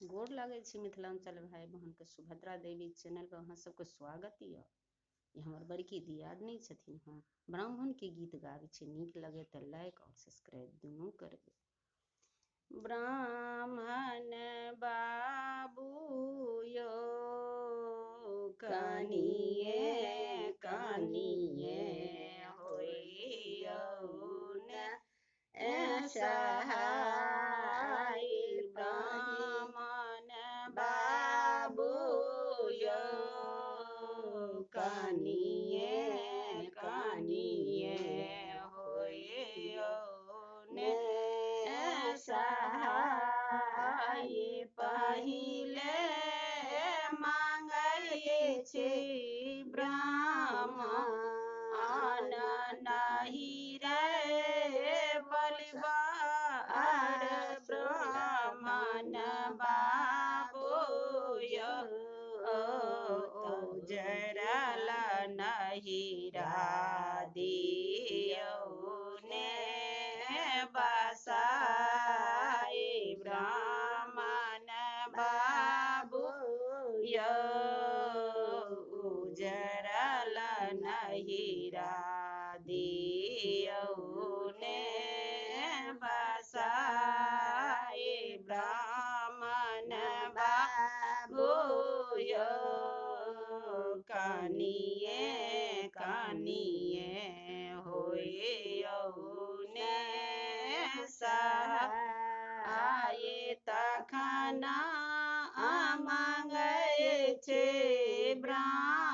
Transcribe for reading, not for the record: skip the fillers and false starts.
गोर लागै छी मिथिलांचल भाई बहन के सुभद्रा देवी चैनल पर अहाँ सबके स्वागत यऽ। ई हमर बड़की दियादनी छथिन। हम ब्राह्मण के गीत गाबै छी, नीक लगे तऽ लाइक और सब्सक्राइब दुनू करबै। ब्राह्मण बाबू यो कनिये कनिये होइयौ ने सहाय। ब्राह्मण बाबू यो कनिये कनिये होइयौ ने सहाय। पहिले मांगै छी ब्राह्मण नहीं रे बलिवार। ब्राह्मण बाबू यो उजरल नहिरा दियौ ने बसाय। ब्राह्मण बाबू यो उजरल नहिरा दियौ ने बसाय। ब्राह्मण बाबू यो कनिये कनिये होइयौ ने सहाय। तखन मांगै छै ब्राह्मण